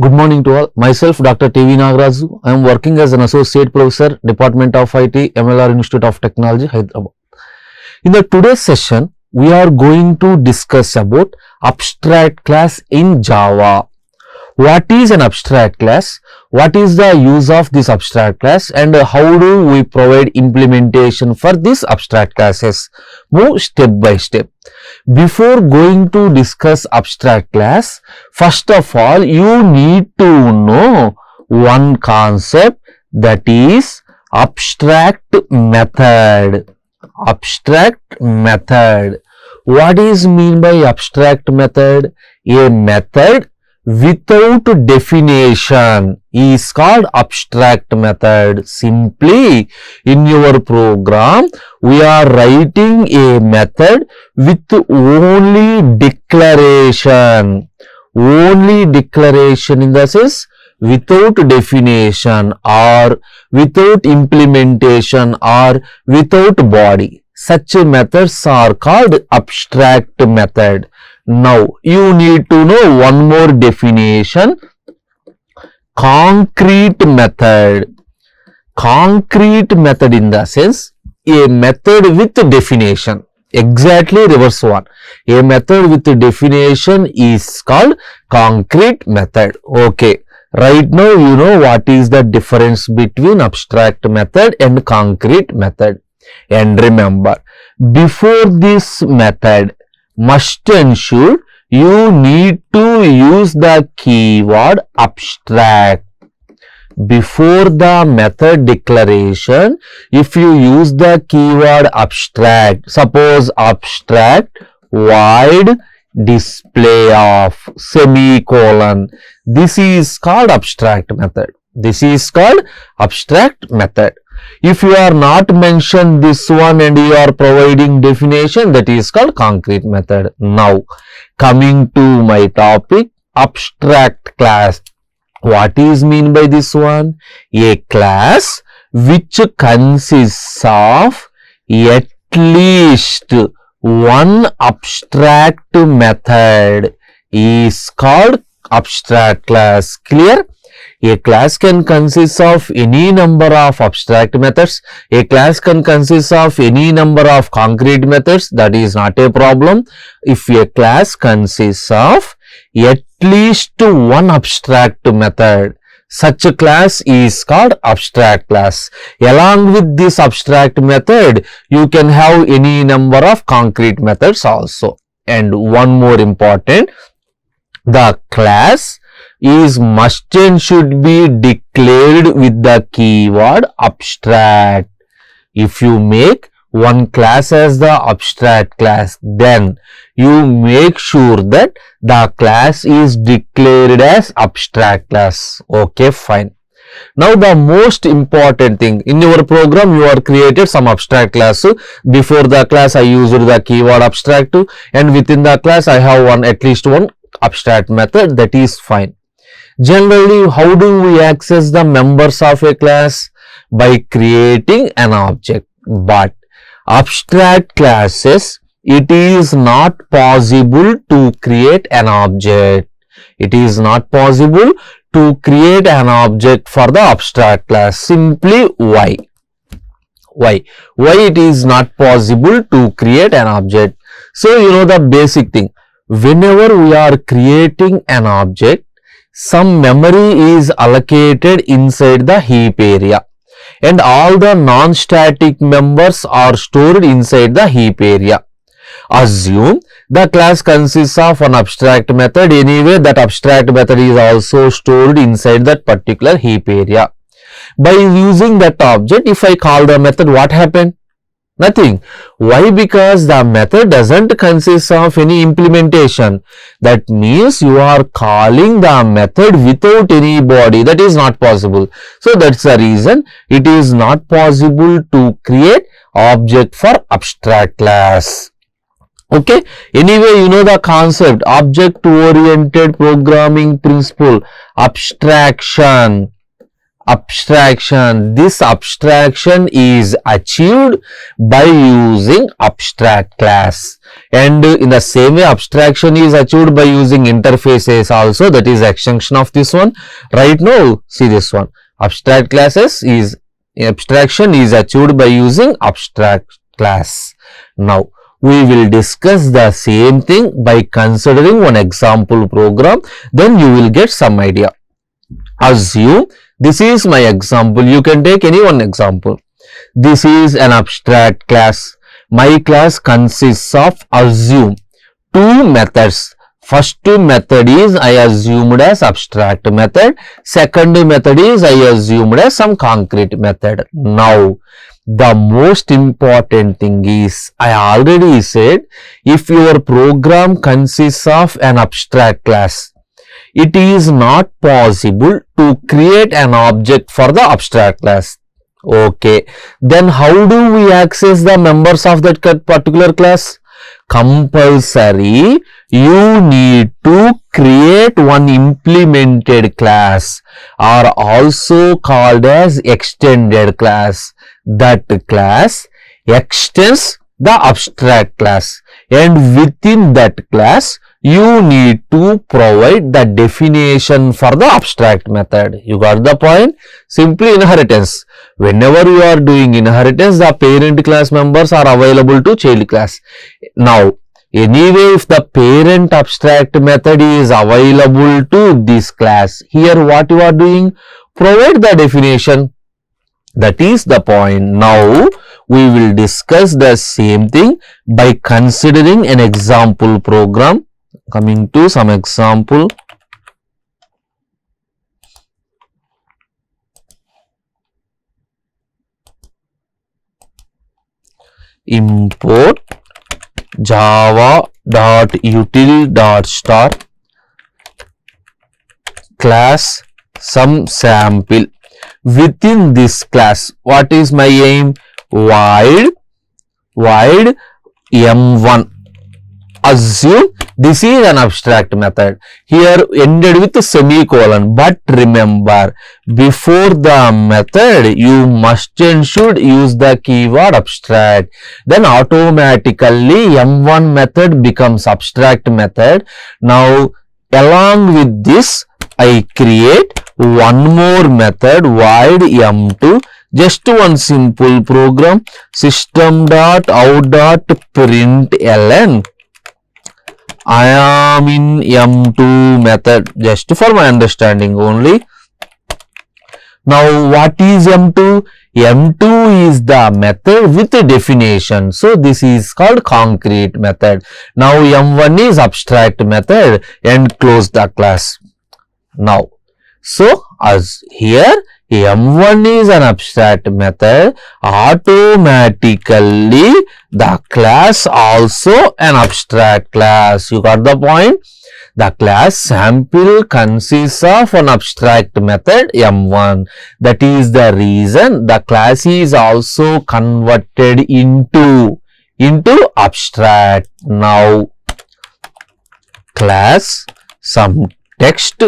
Good morning to all. Myself, Dr. TV Nagaraju. I am working as an associate professor, Department of IT, MLR Institute of Technology, Hyderabad. In the today's session, we are going to discuss about abstract class in Java. What is an abstract class? What is the use of this abstract class, and how do we provide implementation for these abstract classes? Move step by step. Before going to discuss abstract class, first of all, you need to know one concept, that is abstract method. Abstract method. What is mean by abstract method? A method without definition is called abstract method. Simply, in your program, we are writing a method with only declaration. Only declaration in the sense without definition or without implementation or without body. Such methods are called abstract method. Now, you need to know one more definition. Concrete method. Concrete method in the sense a method with definition. Exactly reverse one. A method with definition is called concrete method. Okay. Right now you know what is the difference between abstract method and concrete method. And remember, before this method, must ensure you need to use the keyword abstract. Before the method declaration, if you use the keyword abstract, suppose abstract void display of semicolon, this is called abstract method. This is called abstract method. If you are not mentioned this one and you are providing definition, that is called concrete method. Now, coming to my topic, abstract class. What is mean by this one? A class which consists of at least one abstract method is called abstract class. Clear? A class can consist of any number of abstract methods. A class can consist of any number of concrete methods. That is not a problem. If a class consists of at least one abstract method, such a class is called abstract class. Along with this abstract method, you can have any number of concrete methods also. And one more important, the class is must and should be declared with the keyword abstract. If you make one class as the abstract class, then you make sure that the class is declared as abstract class. Okay, fine. Now, the most important thing, in your program, you are created some abstract class. Before the class, I used the keyword abstract, and within the class, I have at least one abstract method. That is fine. Generally, how do we access the members of a class? By creating an object. But abstract classes, it is not possible to create an object. It is not possible to create an object for the abstract class. Simply why? Why it is not possible to create an object? So, you know the basic thing. Whenever we are creating an object, some memory is allocated inside the heap area, and all the non-static members are stored inside the heap area. Assume the class consists of an abstract method. Anyway, that abstract method is also stored inside that particular heap area. By using that object, if I call the method, what happened? Nothing. Why? Because the method doesn't consist of any implementation. That means you are calling the method without any body. That is not possible. So that's the reason it is not possible to create object for abstract class. Okay. Anyway, you know the concept, object oriented programming principle, abstraction. Abstraction. This abstraction is achieved by using abstract class. And in the same way, abstraction is achieved by using interfaces also. That is extension of this one. Right now, see this one. Abstract classes is abstraction is achieved by using abstract class. Now, we will discuss the same thing by considering one example program. Then you will get some idea. Assume this is my example. You can take any one example. This is an abstract class. My class consists of assume two methods. First method is I assumed as abstract method. Second method is I assumed as some concrete method. Now, the most important thing is, I already said, if your program consists of an abstract class, it is not possible to create an object for the abstract class. Okay, then how do we access the members of that particular class? Compulsory, you need to create one implemented class, or also called as extended class. That class extends the abstract class, and within that class you need to provide the definition for the abstract method. You got the point? Simply inheritance. Whenever you are doing inheritance, the parent class members are available to child class. Now, anyway, if the parent abstract method is available to this class, here what you are doing? Provide the definition. That is the point. Now, we will discuss the same thing by considering an example program. Coming to some example. Import java.util.star class some sample. Within this class, what is my aim? Void m1. Assume this is an abstract method. Here ended with a semicolon. But remember, before the method, you must and should use the keyword abstract. Then automatically m1 method becomes abstract method. Now, along with this, I create one more method, void m2. Just one simple program, system.out.println. I am in m2 method, just for my understanding only. Now, what is m2? m2 is the method with a definition. So, this is called concrete method. Now, m1 is abstract method and close the class. Now, so as here m1 is an abstract method, automatically the class also an abstract class. You got the point? The class sample consists of an abstract method m1. That is the reason the class is also converted into abstract. Now, class some text.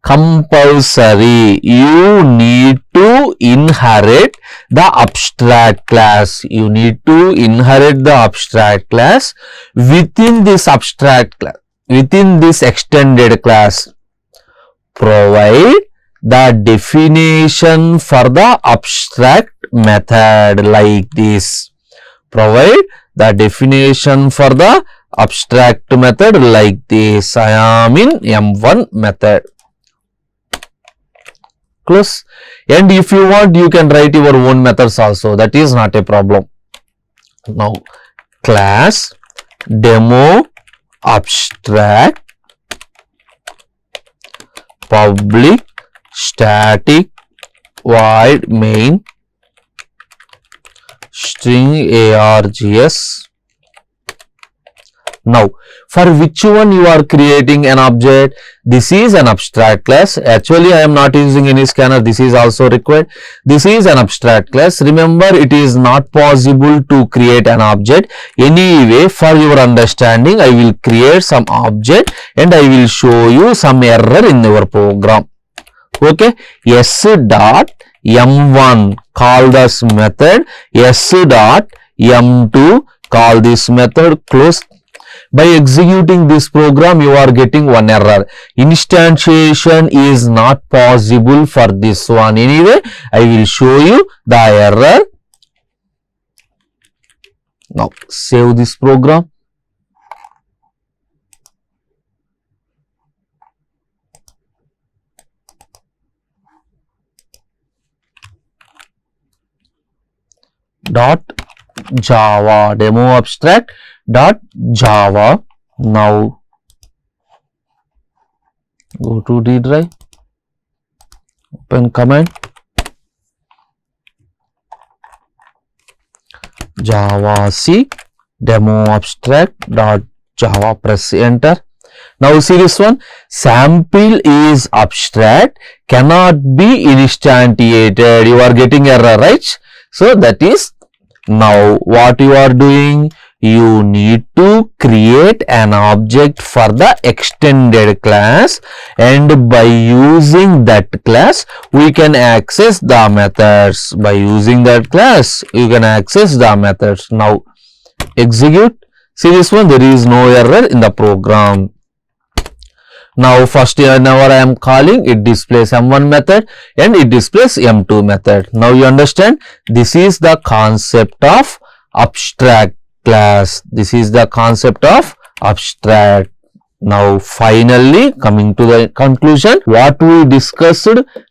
Compulsory, you need to inherit the abstract class. You need to inherit the abstract class within this abstract class, within this extended class. Provide the definition for the abstract method like this. Provide the definition for the abstract method like this. I am in m1 method. Close. And if you want, you can write your own methods also. That is not a problem. Now, class demo abstract public static void main string args. Now, for which one you are creating an object? This is an abstract class. Actually, I am not using any scanner. This is also required. This is an abstract class. Remember, it is not possible to create an object. Anyway, for your understanding, I will create some object and I will show you some error in your program. Okay, s dot m1 call this method, s dot m2 call this method, close. By executing this program, you are getting one error. Instantiation is not possible for this one. Anyway, I will show you the error. Now, save this program. Dot Java demo abstract dot Java. Now go to D drive, open command, Java C demo abstract dot Java, press enter. Now see this one, sample is abstract, cannot be instantiated. You are getting error, right? So that is, now what you are doing, you need to create an object for the extended class, and by using that class we can access the methods. By using that class you can access the methods. Now execute. See this one, there is no error in the program. Now first whenever I am calling, it displays m1 method and it displays m2 method. Now you understand, this is the concept of abstract class. This is the concept of abstract. Now finally coming to the conclusion, what we discussed,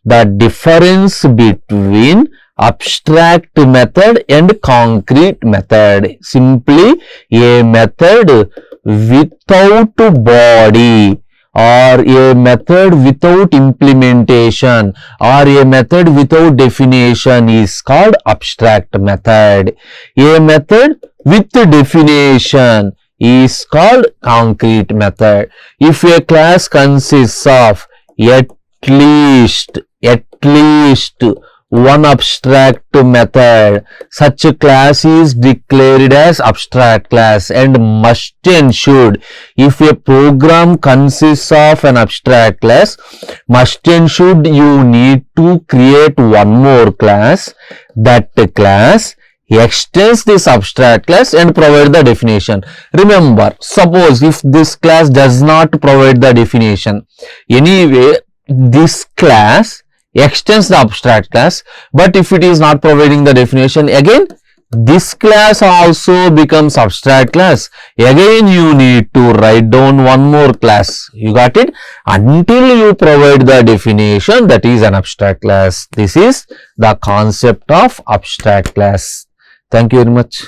the difference between abstract method and concrete method. Simply a method without body, or a method without implementation, or a method without definition is called abstract method. A method with definition is called concrete method. If a class consists of at least one abstract method, such a class is declared as abstract class, and must and should, if a program consists of an abstract class, must and should you need to create one more class. That class extends this abstract class and provide the definition. Remember, suppose if this class does not provide the definition, anyway this class extends the abstract class, but if it is not providing the definition, again this class also becomes abstract class. Again you need to write down one more class. You got it? Until you provide the definition, that is an abstract class. This is the concept of abstract class. Thank you very much.